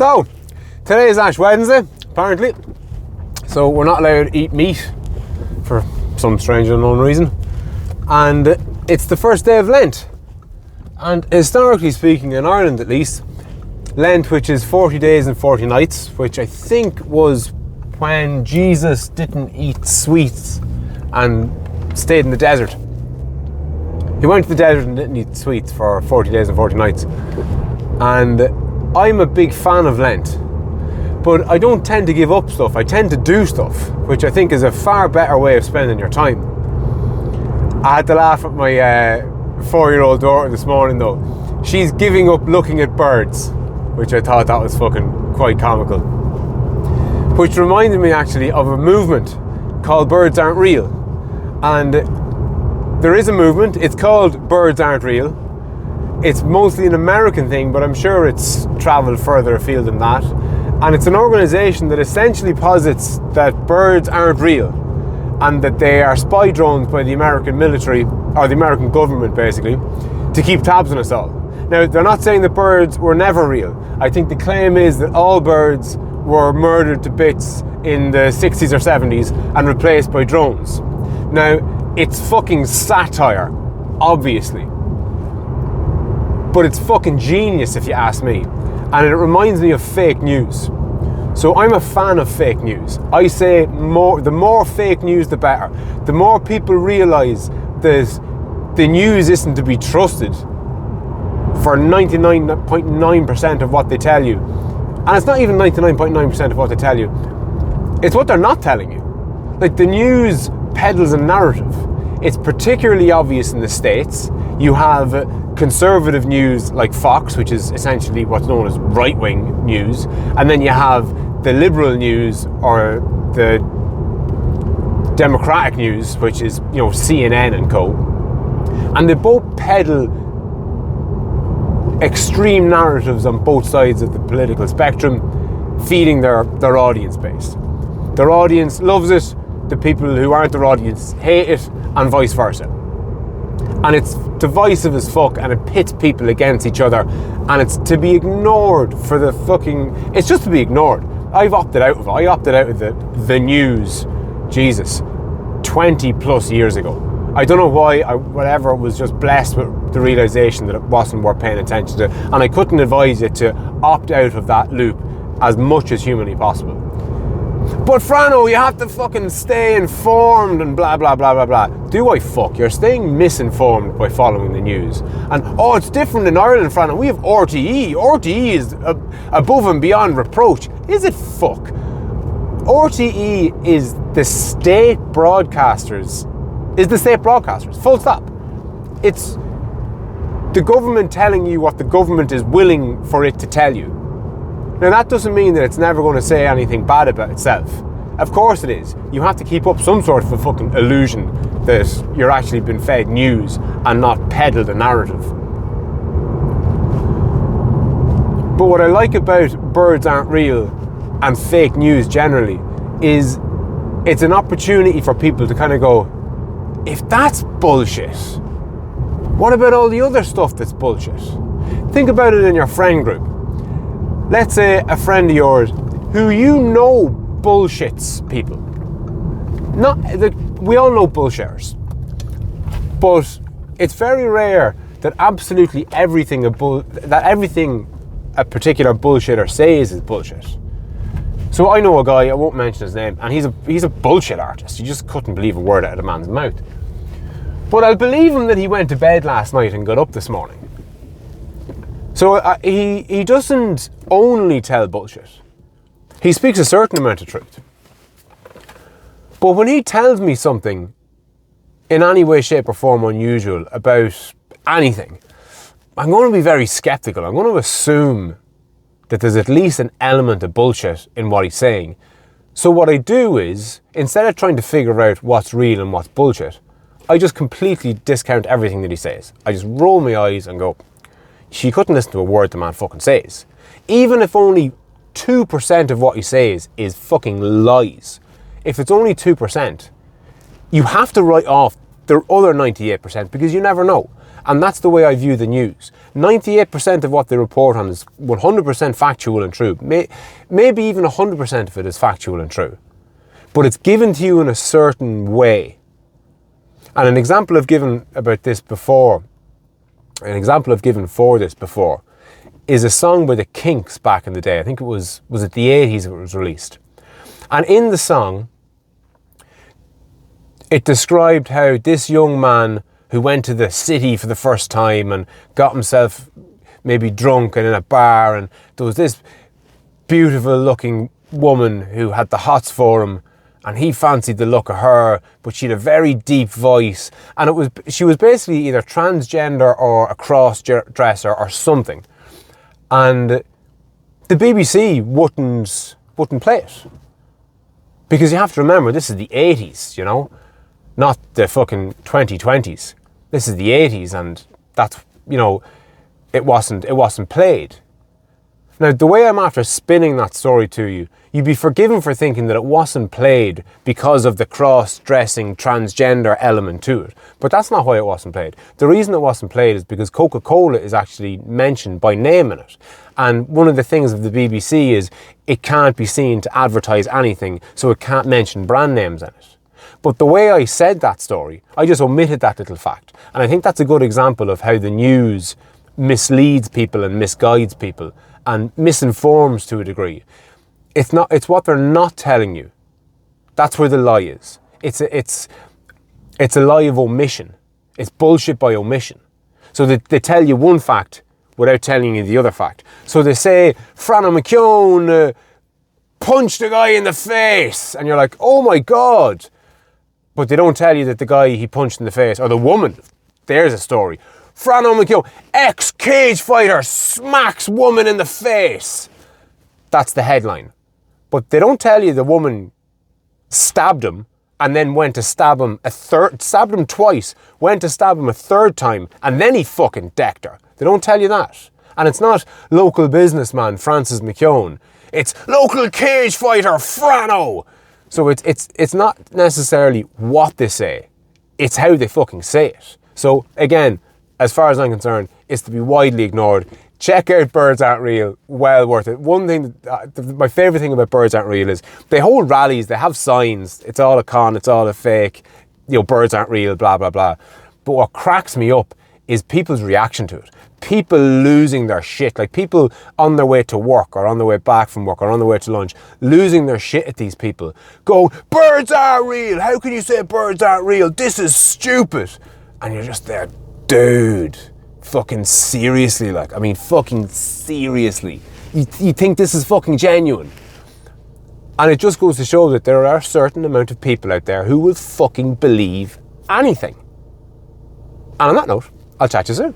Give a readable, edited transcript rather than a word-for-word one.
So, today is Ash Wednesday, apparently. So we're not allowed to eat meat for some strange unknown reason. And it's the first day of Lent. And historically speaking, in Ireland at least, Lent, which is 40 days and 40 nights, which I think was when Jesus didn't eat sweets and stayed in the desert. He went to the desert and didn't eat sweets for 40 days and 40 nights. And I'm a big fan of Lent, but I don't tend to give up stuff. I tend to do stuff, which I think is a far better way of spending your time. I had to laugh at my 4-year-old daughter this morning though. She's giving up looking at birds, which I thought that was fucking quite comical. Which reminded me actually of a movement called Birds Aren't Real. And there is a movement, it's called Birds Aren't Real. It's mostly an American thing, but I'm sure it's travelled further afield than that. And it's an organisation that essentially posits that birds aren't real and that they are spy drones by the American military, or the American government basically, to keep tabs on us all. Now, they're not saying that birds were never real. I think the claim is that all birds were murdered to bits in the 60s or 70s and replaced by drones. Now, it's fucking satire, obviously. But it's fucking genius if you ask me. And it reminds me of fake news. So I'm a fan of fake news. I say the more fake news, the better. The more people realise that the news isn't to be trusted for 99.9% of what they tell you. And it's not even 99.9% of what they tell you. It's what they're not telling you. Like, the news peddles a narrative. It's particularly obvious in the States. You have conservative news like Fox, which is essentially what's known as right-wing news, and then you have the liberal news or the democratic news, which is, you know, CNN and co. And they both peddle extreme narratives on both sides of the political spectrum, feeding their audience base. Their audience loves it, the people who aren't their audience hate it, and vice versa. And it's divisive as fuck, and it pits people against each other, and it's to be ignored for the fucking... It's just to be ignored. I've opted out of it. I opted out of the news, Jesus, 20 plus years ago. I don't know why, whatever, was just blessed with the realisation that it wasn't worth paying attention to, and I couldn't advise you to opt out of that loop as much as humanly possible. But Frano, you have to fucking stay informed and blah blah blah blah blah. Do I fuck? You're staying misinformed by following the news. And oh, it's different in Ireland, Frano. We have RTE. RTE is above and beyond reproach. Is it fuck? RTE is the state broadcasters. Full stop. It's the government telling you what the government is willing for it to tell you. Now, that doesn't mean that it's never going to say anything bad about itself. Of course it is. You have to keep up some sort of a fucking illusion that you're actually being fed news and not peddled a narrative. But what I like about Birds Aren't Real and fake news generally is it's an opportunity for people to kind of go, if that's bullshit, what about all the other stuff that's bullshit? Think about it in your friend group. Let's say a friend of yours who you know bullshits people. We all know bullshitters. But it's very rare that absolutely everything a particular bullshitter says is bullshit. So I know a guy, I won't mention his name, and he's a bullshit artist. You just couldn't believe a word out of the man's mouth. But I'll believe him that he went to bed last night and got up this morning. So he doesn't only tell bullshit. He speaks a certain amount of truth. But when he tells me something in any way, shape or form unusual about anything, I'm going to be very skeptical. I'm going to assume that there's at least an element of bullshit in what he's saying. So what I do is, instead of trying to figure out what's real and what's bullshit, I just completely discount everything that he says. I just roll my eyes and go, she couldn't listen to a word the man fucking says. Even if only 2% of what he says is fucking lies. If it's only 2%, you have to write off the other 98% because you never know. And that's the way I view the news. 98% of what they report on is 100% factual and true. Maybe even 100% of it is factual and true. But it's given to you in a certain way. And an example I've given about this before, an example I've given for this before, is a song by the Kinks back in the day. I think it was it the 80s it was released. And in the song, it described how this young man who went to the city for the first time and got himself maybe drunk and in a bar, and there was this beautiful looking woman who had the hots for him, and he fancied the look of her, but she had a very deep voice, and she was basically either transgender or a cross-dresser or something. And the BBC wouldn't play it. Because you have to remember, this is the 80s, you know? Not the fucking 2020s. This is the 80s, and that's, you know, it wasn't played. Now, the way I'm after spinning that story to you, you'd be forgiven for thinking that it wasn't played because of the cross-dressing transgender element to it. But that's not why it wasn't played. The reason it wasn't played is because Coca-Cola is actually mentioned by name in it. And one of the things of the BBC is it can't be seen to advertise anything, so it can't mention brand names in it. But the way I said that story, I just omitted that little fact. And I think that's a good example of how the news misleads people and misguides people and misinforms to a degree. It's what they're not telling you. That's where the lie is. It's a lie of omission. It's bullshit by omission. So they tell you one fact without telling you the other fact. So they say, Franno McKeown punched a guy in the face. And you're like, oh my God. But they don't tell you that the guy he punched in the face, or the woman, there's a story. Franno McKeown, ex-cage fighter, smacks woman in the face. That's the headline. But they don't tell you the woman stabbed him and then went to stab him stabbed him twice, went to stab him a third time, and then he fucking decked her. They don't tell you that. And it's not local businessman Francis McKeown. It's local cage fighter Franno. So it's not necessarily what they say. It's how they fucking say it. So again, as far as I'm concerned, it's to be widely ignored. Check out Birds Aren't Real, well worth it. One thing, my favourite thing about Birds Aren't Real is they hold rallies, they have signs, it's all a con, it's all a fake, you know, birds aren't real, blah, blah, blah. But what cracks me up is people's reaction to it. People losing their shit, like people on their way to work or on their way back from work or on their way to lunch, losing their shit at these people. Going, birds are real, how can you say birds aren't real? This is stupid. And you're just there, dude. Fucking seriously, like, I mean, fucking seriously. You think this is fucking genuine? And it just goes to show that there are a certain amount of people out there who will fucking believe anything. And on that note, I'll chat to you soon.